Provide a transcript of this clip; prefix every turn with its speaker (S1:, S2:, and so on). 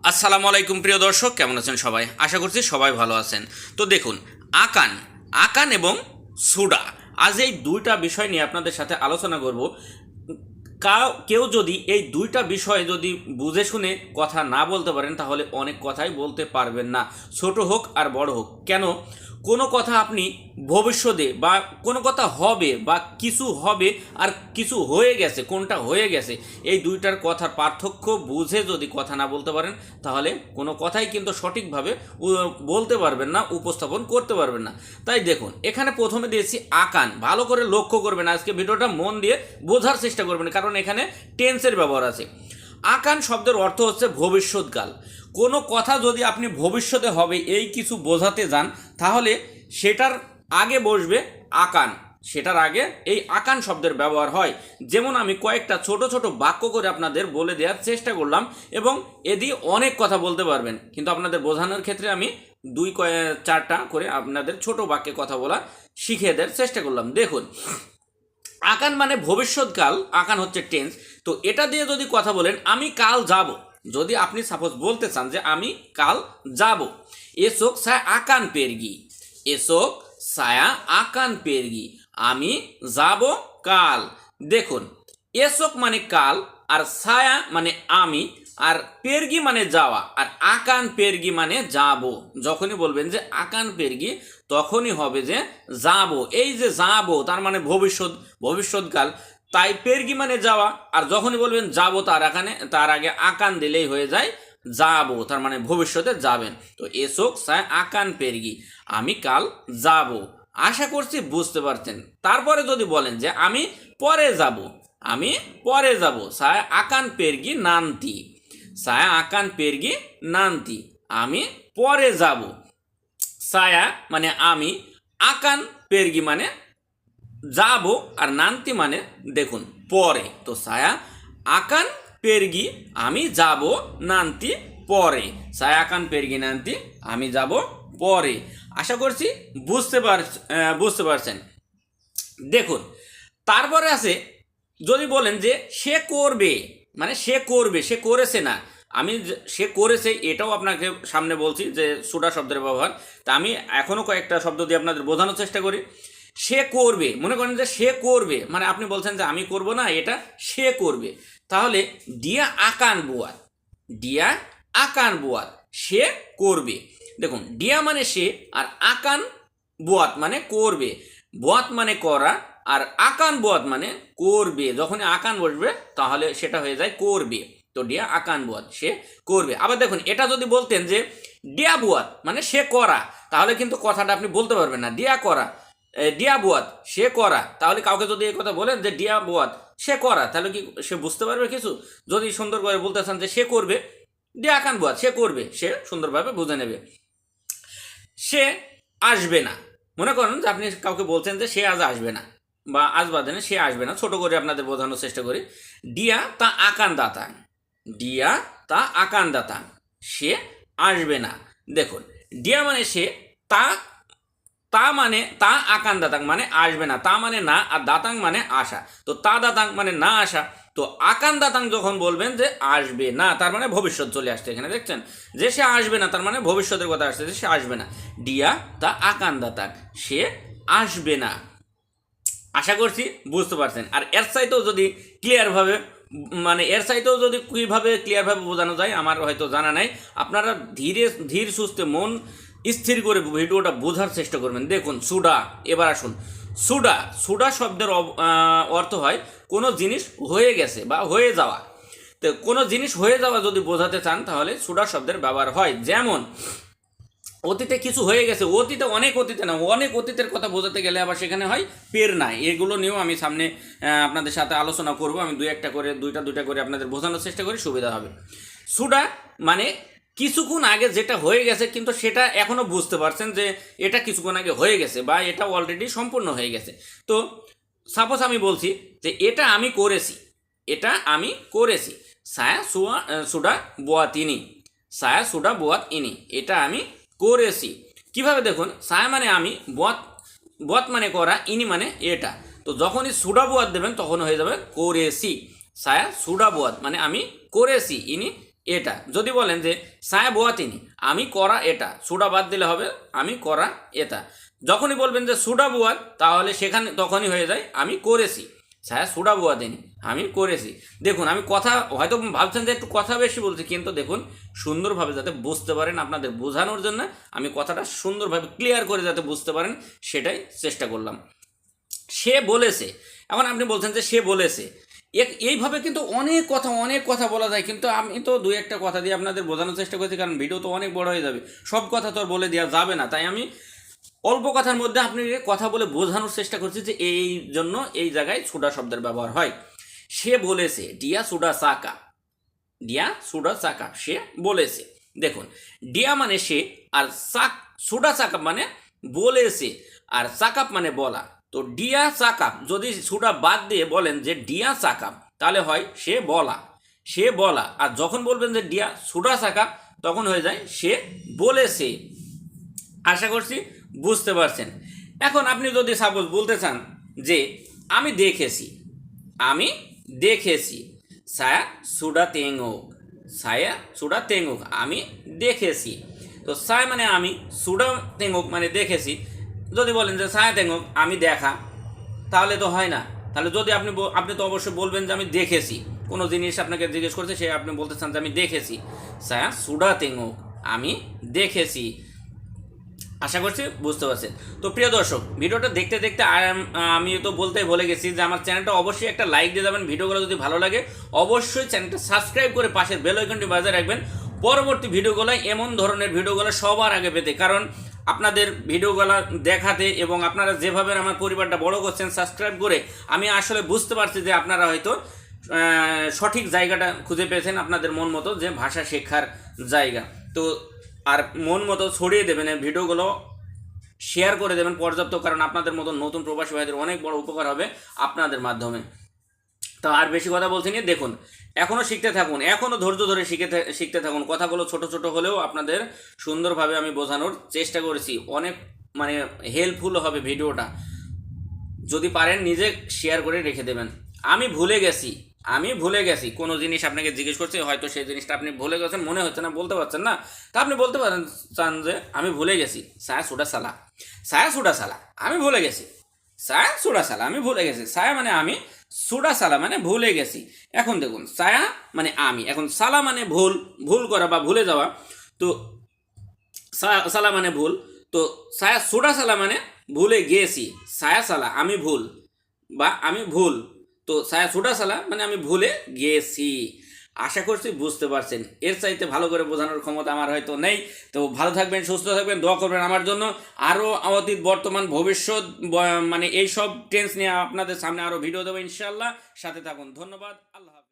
S1: আসসালামু আলাইকুম প্রিয় দর্শক, কেমন আছেন সবাই? আশা করছি সবাই ভালো আছেন। তো দেখুন, আকান আকান এবং সুডা, আজ এই দুইটা বিষয় নিয়ে আপনাদের সাথে আলোচনা করব। কেউ যদি এই দুইটা বিষয় যদি বুঝে শুনে কথা না বলতে পারেন, তাহলে অনেক কথাই বলতে পারবেন না, ছোট হোক আর বড় হোক। কেন? কোনো কথা আপনি ভবিষ্যতে বা কোনো কথা হবে বা কিছু হবে আর কিছু হয়ে গেছে, কোনটা হয়ে গেছে, এই দুইটার কথার পার্থক্য বুঝে যদি কথা না বলতে পারেন, তাহলে কোনো কথাই কিন্তু সঠিকভাবে বলতে পারবেন না, উপস্থাপন করতে পারবেন না। তাই দেখুন, এখানে প্রথমে দিয়েছি আকান। ভালো করে লক্ষ্য করবেন, আজকে ভিডিওটা মন দিয়ে বোঝার চেষ্টা করবেন, কারণ এখানে টেন্সের ব্যবহার আছে। আকান শব্দের অর্থ হচ্ছে ভবিষ্যৎকাল। কোনো কথা যদি আপনি ভবিষ্যতে হবে এই কিছু বোঝাতে যান, তাহলে সেটার আগে বসবে আকান। সেটার আগে এই আকান শব্দের ব্যবহার হয়। যেমন আমি কয়েকটা ছোট ছোট বাক্য করে আপনাদের বলে দেওয়ার চেষ্টা করলাম, এবং এদি অনেক কথা বলতে পারবেন, কিন্তু আপনাদের বোঝানোর ক্ষেত্রে আমি চারটা করে আপনাদের ছোট বাক্যে কথা বলা শিখিয়ে দেওয়ার চেষ্টা করলাম। দেখুন, আকান মানে ভবিষ্যৎকাল, আকান হচ্ছে টেন্স। তো এটা দিয়ে যদি কথা বলেন, আমি কাল যাব, যদি আপনি সাপোজ বলতে চান যে আমি কাল যাব, এসোক ছায়া আকান পেরগি, এসোক ছায়া আকান পেরগি, আমি যাব কাল। দেখুন, এসোক মানে কাল, আর ছায়া মানে আমি, আর পেরগি মানে যাওয়া, আর আকান পেরগি মানে যাব। যখনই বলবেন যে আকান পেরগি, তখনই হবে যে যাব। এই যে যাব তার মানে ভবিষ্যৎকাল, তাই পেরগি মানে যাওয়া। আর যখনই বলবেন যাব, তার আগে আকান দিলেই হয়ে যায় যাব, তার মানে ভবিষ্যতে যাবেন। তো এসোক সায় আকান পেরগি, আমি কাল যাব। আশা করছি বুঝতে পারছেন। তারপরে যদি বলেন যে আমি পরে যাব, আমি পরে যাব, সায় আকান পেরগি নান্তি, সায়া আকান পেরগি নান্তি, আমি পরে যাব। সায়া মানে আমি, আকান পেরগি মানে যাব, আর নান্তি মানে দেখুন পরে। তো সায়া আকান পেরগি, আমি যাব, নান্তি পরে, সায়া আকান পেরগি নান্তি, আমি যাব পরে। আশা করছি বুঝতে পারছেন। দেখুন, তারপরে আছে, যদি বলেন যে সে করবে, মানে সে করবে, সে করেছে না, সে করেছে, এটাও আপনাকে সামনে বলছি যে সুডা শব্দের ব্যবহার। তা আমি এখনও কয়েকটা শব্দ দিয়ে আপনাদের বোঝানোর চেষ্টা করি। সে করবে, মনে করেন যে সে করবে, মানে আপনি বলছেন যে আমি করব না, এটা সে করবে, তাহলে ডিয়া আকান বুয়াত, ডিয়া আকান বুয়াত, সে করবে। দেখুন, ডিয়া মানে সে, আর আকান বুয়াত মানে করবে। বুয়াত মানে করা, আর আকান বুয়াত মানে করবে। যখনই আকান বসবে তাহলে সেটা হয়ে যায় করবে। তো ডিয়া আকান বুয়াত, সে করবে। আবার দেখুন, এটা যদি বলতেন যে ডিয়া বুয়াত মানে সে করা, তাহলে কিন্তু কথাটা আপনি বলতে পারবেন না। ডিয়া করা, ডিয়া বুয়াত সে করা, তাহলে কাউকে যদি এই কথা বলেন যে ডিয়া বুয়াত সে করা, তাহলে কি সে বুঝতে পারবে কিছু? যদি সুন্দর করে বলতে চান যে সে করবে, ডিয়া আকান বুয়াত সে করবে, সে সুন্দরভাবে বুঝে নেবে। সে আসবে না, মনে করেন যে আপনি কাউকে বলছেন যে সে আজ আসবে না, বা আজ বাদে সে আসবে না, ছোট করে আপনাদের বোঝানোর চেষ্টা করি। ডিয়া তা আকান দাতাং, ডিয়া তা আকান দাতাং, সে আসবে না। দেখুন, ডিয়া মানে সে, তা তা মানে তা আকান দাতাং মানে আসবে না, তা মানে না, আর দাতাং মানে আসা। তো তা দাতাং মানে না আসা। তো আকান দাতাং যখন বলবেন যে আসবে না, তার মানে ভবিষ্যৎ চলে আসছে এখানে। দেখছেন যে সে আসবে না, তার মানে ভবিষ্যতের কথা আসছে যে সে আসবে না। ডিয়া তা আকান দাতাং, সে আসবে না। আশা করছি বুঝতে পারছেন। আর এর চাইতেও যদি ক্লিয়ারভাবে, মানে এর চাইতেও যদি কীভাবে ক্লিয়ারভাবে বোঝানো যায় আমার হয়তো জানা নাই। আপনারা ধীর সুস্থে মন স্থির করে ভিডিওটা বোঝার চেষ্টা করবেন। দেখুন, সুডা, এবার আসুন সুডা। সুডা শব্দের অর্থ হয় কোনো জিনিস হয়ে গেছে বা হয়ে যাওয়া। তো কোনো জিনিস হয়ে যাওয়া যদি বোঝাতে চান, তাহলে সুডা শব্দের ব্যবহার হয়। যেমন অতীতে কিছু হয়ে গেছে, অতীতে অনেক অতীতের কথা বোঝাতে গেলে আবার সেখানে হয় পের নাই। এগুলো নিয়েও আমি সামনে আপনাদের সাথে আলোচনা করব। আমি দুইটা করে আপনাদের বোঝানোর চেষ্টা করি, সুবিধা হবে। সুডা মানে কিছুক্ষণ আগে যেটা হয়ে গেছে, কিন্তু সেটা এখনও বুঝতে পারছেন যে এটা কিছুক্ষণ আগে হয়ে গেছে, বা এটা অলরেডি সম্পূর্ণ হয়ে গেছে। তো সাপোজ আমি বলছি যে এটা আমি করেছি, এটা আমি করেছি, সায়া সুডা বুয়াত ইনি, সায়া সুডা বুয়াত ইনি, এটা আমি করেছি। কিভাবে? দেখুন, সায়া মানে আমি, বত মানে করা, ইনি মানে এটা। তো যখনই সুডা বুয়াত দেবেন তখন হয়ে যাবে করেছি। সায়া সুডা বুয়াত মানে আমি করেছি, ইনি এটা। যদি বলেন যে ছায়া বোয়া তিনি, আমি করা এটা, সুডা বাদ দিলে হবে আমি করা এটা। যখনই বলবেন যে সুডা বুয়া, তাহলে সেখানে তখনই হয়ে যায় আমি করেছি। ছায়া সুডা বুয়া দিনি, আমি করেছি। দেখুন আমি কথা হয়তো ভাবছেন যে একটু কথা বেশি বলছি, কিন্তু দেখুন সুন্দরভাবে যাতে বুঝতে পারেন, আপনাদের বোঝানোর জন্য আমি কথাটা সুন্দরভাবে ক্লিয়ার করে যাতে বুঝতে পারেন সেটাই চেষ্টা করলাম। সে বলেছে, এখন আপনি বলছেন যে সে বলেছে, এইভাবে কিন্তু অনেক কথা বলা যায়, কিন্তু আমি তো দুই একটা কথা দিয়ে আপনাদের বোঝানোর চেষ্টা করছি, কারণ ভিডিও তো অনেক বড় হয়ে যাবে, সব কথা তো আর বলে দেওয়া যাবে না। তাই আমি অল্প কথার মধ্যে আপনি কথা বলে বোঝানোর চেষ্টা করছি যে এই জন্য এই জায়গায় সুডা শব্দের ব্যবহার হয়। সে বলেছে ডিয়া সুডা সাকা, ডিয়া সুডা সাকা, সে বলেছে। দেখুন ডিয়া মানে সে, আর সুডা সাকাপ মানে বলেছে, আর সাকাপ মানে বলা। তো ডিয়া সাকাপ যদি সুডা বাদ দিয়ে বলেন যে ডিয়া সাকাপ, তাহলে হয় সে বলা, সে বলা। আর যখন বলবেন যে ডিয়া সুডা সাকাপ, তখন হয়ে যায় সে বলেছে। আশা করছি বুঝতে পারছেন। এখন আপনি যদি সাপোজ বলতে চান যে আমি দেখেছি, আমি দেখেছি, ছায়া সুডা তেঙ্গুক, ছায়া সুডা তেঙ্গুক, আমি দেখেছি। তো ছায়া মানে আমি, সুডা তেঙ্গুক মানে দেখেছি। যদি বলেন যে ছায়া তেঙ্গুক আমি দেখা, তাহলে তো হয় না। তাহলে যদি আপনি তো অবশ্যই বলবেন যে আমি দেখেছি, কোনো জিনিস আপনাকে জিজ্ঞেস করছে, সে আপনি বলতে চান যে আমি দেখেছি, ছায়া সুডা তেঙ্গুক, আমি দেখেছি। আশা করছি বুঝতে পারছেন। তো প্রিয় দর্শক, ভিডিওটা দেখতে দেখতে আমি তো বলতেই ভুলে গেছি যে আমার চ্যানেলটা অবশ্যই একটা লাইক দিয়ে যাবেন। ভিডিওগুলো যদি ভালো লাগে অবশ্যই চ্যানেলটা সাবস্ক্রাইব করে পাশের বেল আইকনটি বাজিয়ে রাখবেন, পরবর্তী ভিডিওগুলো এমন ধরনের ভিডিওগুলো সবার আগে পেতে। কারণ আপনাদের ভিডিওগুলো দেখাতে এবং আপনারা যেভাবে আমার পরিবারটা বড় করছেন সাবস্ক্রাইব করে, আমি আসলে বুঝতে পারছি যে আপনারা হয়তো সঠিক জায়গাটা খুঁজে পেয়েছেন আপনাদের মন মতো, যে ভাষা শেখার জায়গা। তো আর মন মতো ছড়িয়ে দেবেন এই ভিডিওগুলো, শেয়ার করে দেবেন পর্যাপ্ত, কারণ আপনাদের মতো নতুন প্রবাসী ভাইদের অনেক বড় উপকার হবে আপনাদের মাধ্যমে। তো আর বেশি কথা বলছি না, দেখুন এখনও শিখতে থাকুন, এখনও ধৈর্য ধরে শিখতে থাকুন। কথাগুলো ছোট ছোট হলেও আপনাদের সুন্দরভাবে আমি বোঝানোর চেষ্টা করেছি। অনেক মানে হেল্পফুল হবে ভিডিওটা, যদি পারেন নিজে শেয়ার করে রেখে দেবেন। আমি ভুলে গেছি, আমি ভুলে গেছি, কোনো জিনিস আপনাকে জিজ্ঞেস করছে, হয়তো সেই জিনিসটা আপনি ভুলে গেছেন, মনে হচ্ছে না, বলতে পারছেন না, তা আপনি বলতে পারেন চান যে আমি ভুলে গেছি, ছায়া সুডা সালা, ছায়া সুডা সালা, আমি ভুলে গেছি, ছায়া সুডা সালা, আমি ভুলে গেছি। ছায়া মানে আমি, সুডা সালা মানে ভুলে গেছি। এখন দেখুন ছায়া মানে আমি, এখন সালা মানে ভুল, ভুল করা বা ভুলে যাওয়া। তো সালা মানে ভুল, তো ছায়া সুডা সালা মানে ভুলে গিয়েছি, ছায়া সালা আমি ভুল বা আমি ভুল, তো ছায়া সুডা সালা মানে আমি ভুলে গিয়েছি। আশা করছি বুঝতে পারছেন। এর চাইতে ভালো করে বোঝানোর ক্ষমতা আমার হয়তো নেই। তো ভালো থাকবেন, সুস্থ থাকবেন, দোয়া করবেন আমার জন্য। আরও অতীত বর্তমান ভবিষ্যৎ মানে এইসব টেন্স নিয়ে আপনাদের সামনে আরও ভিডিও দেবো ইনশাল্লাহ। সাথে থাকুন, ধন্যবাদ, আল্লাহ হাফেজ।